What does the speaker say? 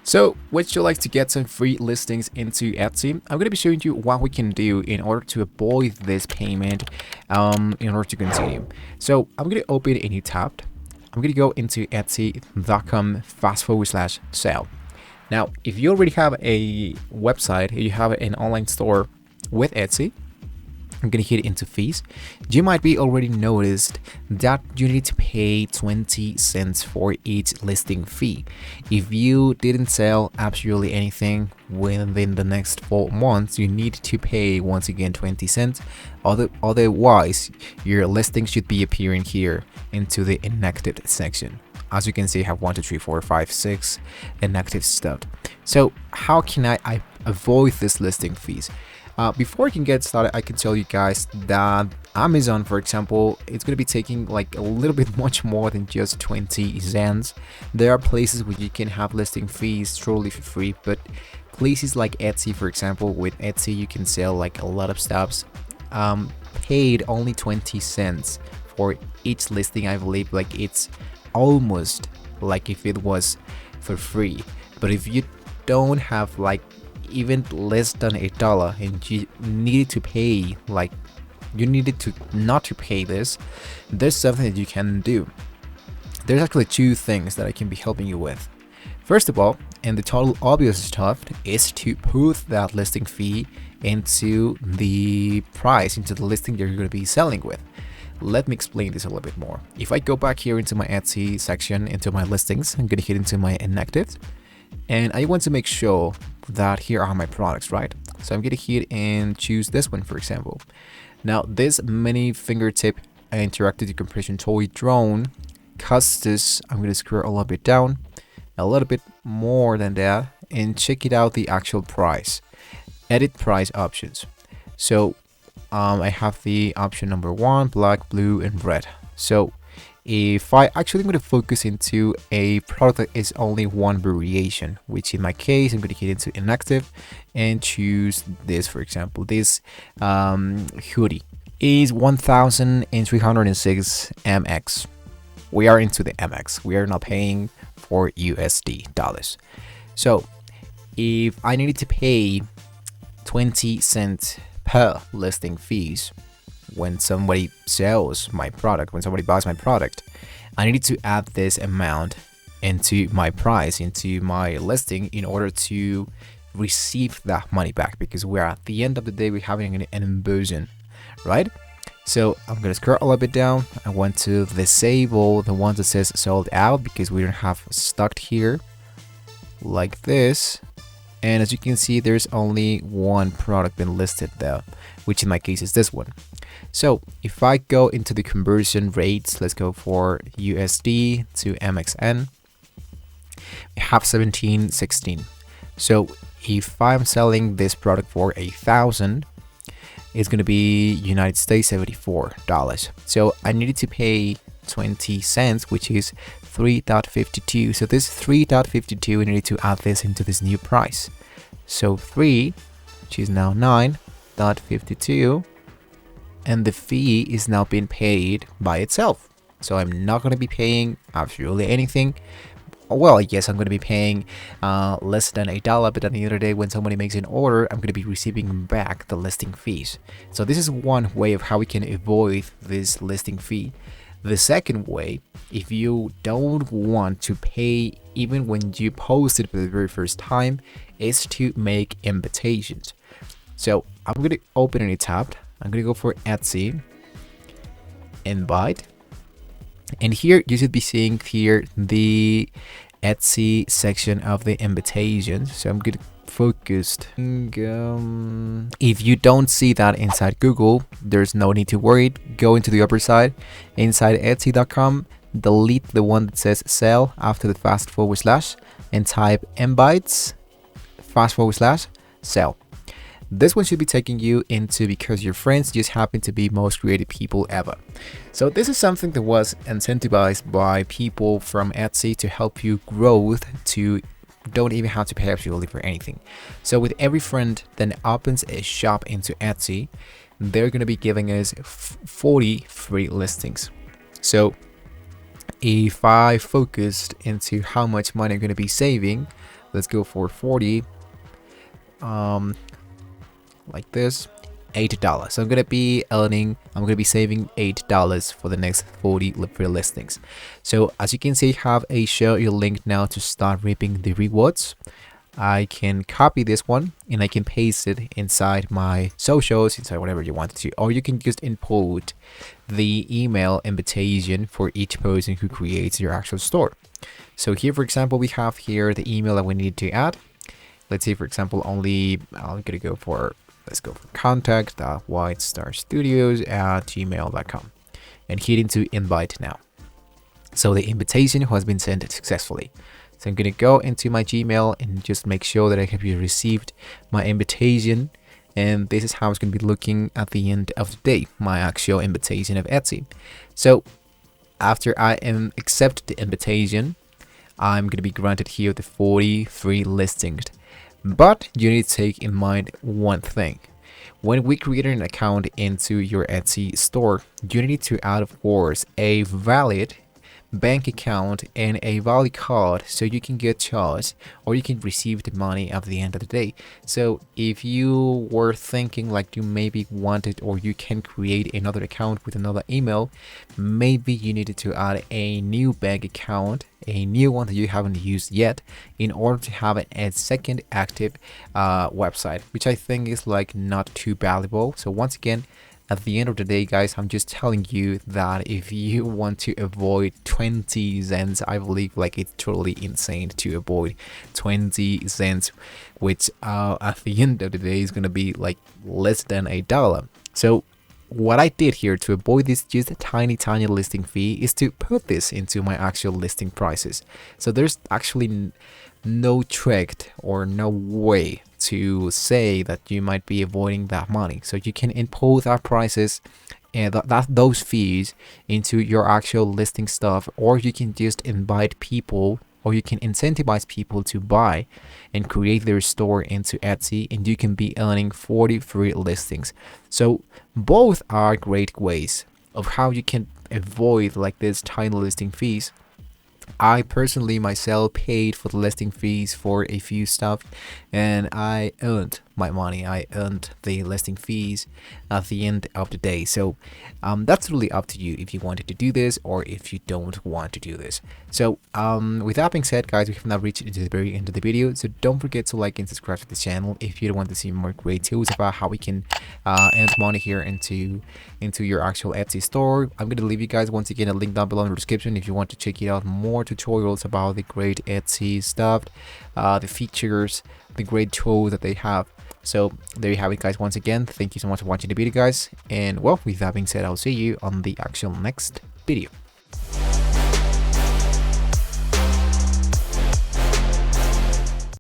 So, would you like to get some free listings into Etsy? I'm going to be showing you what we can do in order to avoid this payment in order to continue. So, I'm going to open a new tab. I'm going to go into etsy.com/sale. Now, if you already have a website, you have an online store with Etsy, I'm gonna hit into fees. You might be already noticed that you need to pay 20 cents for each listing fee. If you didn't sell absolutely anything within the next 4 months, you need to pay once again 20 cents. Otherwise, your listing should be appearing here into the inactive section. As you can see, I have 1, 2, 3, 4, 5, 6 inactive stuff. So how can I avoid this listing fees? Before I can get started, I can tell you guys that Amazon, for example, it's going to be taking like a little bit much more than just 20 cents. There are places where you can have listing fees totally for free, but places like Etsy, for example, with Etsy you can sell like a lot of stuffs, paid only 20 cents for each listing. I believe like it's almost like if it was for free. But if you don't have like even less than $1 and you needed to pay, like you needed to not to pay this, there's something that you can do. There's actually 2 things that I can be helping you with. First of all, and the total obvious stuff, is to put that listing fee into the price, into the listing that you're going to be selling with. Let me explain this a little bit more. If I go back here into my Etsy section, into my listings, I'm going to hit into my inactive, and I want to make sure that here are my products, right? So I'm going to hit and choose this one, for example. Now this mini fingertip interactive decompression toy drone costs this, I'm going to scroll a little bit down, a little bit more than that, and check it out, the actual price. Edit price options. So I have the option number 1, black, blue, and red. So if I actually going to focus into a product that is only one variation, which in my case I'm going to hit into inactive and choose this, for example. This hoodie is 1306 MX. We are into the MX. We are not paying for USD dollars. So if I needed to pay 20 cents per listing fees, when somebody sells my product, when somebody buys my product, I needed to add this amount into my price, into my listing, in order to receive that money back, because we're at the end of the day, we're having an inversion, right? So I'm gonna scroll a little bit down. I want to disable the one that says sold out, because we don't have stock here, like this. And as you can see, there's only one product been listed there, which in my case is this one. So if I go into the conversion rates, let's go for USD to MXN, we have 1716. So if I'm selling this product for 1,000, it's going to be United States $74. So I needed to pay 20 cents, which is 3.52. So this 3.52, we needed to add this into this new price. So 3, which is now 9.52, and the fee is now being paid by itself. So I'm not going to be paying absolutely anything. Well, yes, I'm going to be paying less than $1, but at the end of the day, when somebody makes an order, I'm going to be receiving back the listing fees. So this is one way of how we can avoid this listing fee. The second way, if you don't want to pay even when you post it for the very first time, is to make invitations. So I'm going to open a new tab. I'm going to go for Etsy, invite. And here you should be seeing here the Etsy section of the invitations. So I'm going to focus. If you don't see that inside Google, there's no need to worry. Go into the upper side, inside Etsy.com, delete the one that says sell after the // and type invites / sell. This one should be taking you into because your friends just happen to be most creative people ever. So this is something that was incentivized by people from Etsy to help you grow, to don't even have to pay absolutely for anything. So with every friend that opens a shop into Etsy, they're going to be giving us 40 free listings. So if I focused into how much money I'm going to be saving, let's go for 40, like this, $8. So I'm gonna be saving $8 for the next 40 free listings. So as you can see, I have a share your link now to start reaping the rewards. I can copy this one and I can paste it inside my socials, inside whatever you want to, or you can just input the email invitation for each person who creates your actual store. So here, for example, we have here the email that we need to add. Let's say, for example, I'm gonna go for, let's go for contact.whitestarstudios@gmail.com and hit into invite now. So the invitation has been sent successfully. So I'm gonna go into my Gmail and just make sure that I have received my invitation, and this is how it's gonna be looking at the end of the day, my actual invitation of Etsy. So after I accept the invitation, I'm gonna be granted here the 40 free listings. But you need to take in mind one thing. When we create an account into your Etsy store, you need to add, of course, a valid bank account and a valid card so you can get charged or you can receive the money at the end of the day. So if you were thinking like you maybe wanted, or you can create another account with another email, maybe you needed to add a new bank account, a new one that you haven't used yet, in order to have a second active website, which I think is like not too valuable. So once again, at the end of the day, guys, I'm just telling you that if you want to avoid 20 cents, I believe like it's totally insane to avoid 20 cents, which at the end of the day is gonna be like less than $1. So what I did here to avoid this just a tiny listing fee is to put this into my actual listing prices. So there's actually no trick or no way to say that you might be avoiding that money. So you can input that prices and those fees into your actual listing stuff, or you can just invite people, or you can incentivize people to buy and create their store into Etsy, and you can be earning 40 free listings. So both are great ways of how you can avoid like this tiny listing fees. I personally myself paid for the listing fees for a few stuff, and I earned my money. I earned the listing fees at the end of the day. So that's really up to you if you wanted to do this or if you don't want to do this. So with that being said, guys, we have now reached to the very end of the video. So don't forget to like and subscribe to the channel if you want to see more great tools about how we can earn money here into your actual Etsy store. I'm going to leave you guys once again a link down below in the description if you want to check it out, more tutorials about the great Etsy stuff, the features, the great tools that they have. So there you have it, guys. Once again, thank you so much for watching the video, guys, and well, with that being said, I'll see you on the actual next video.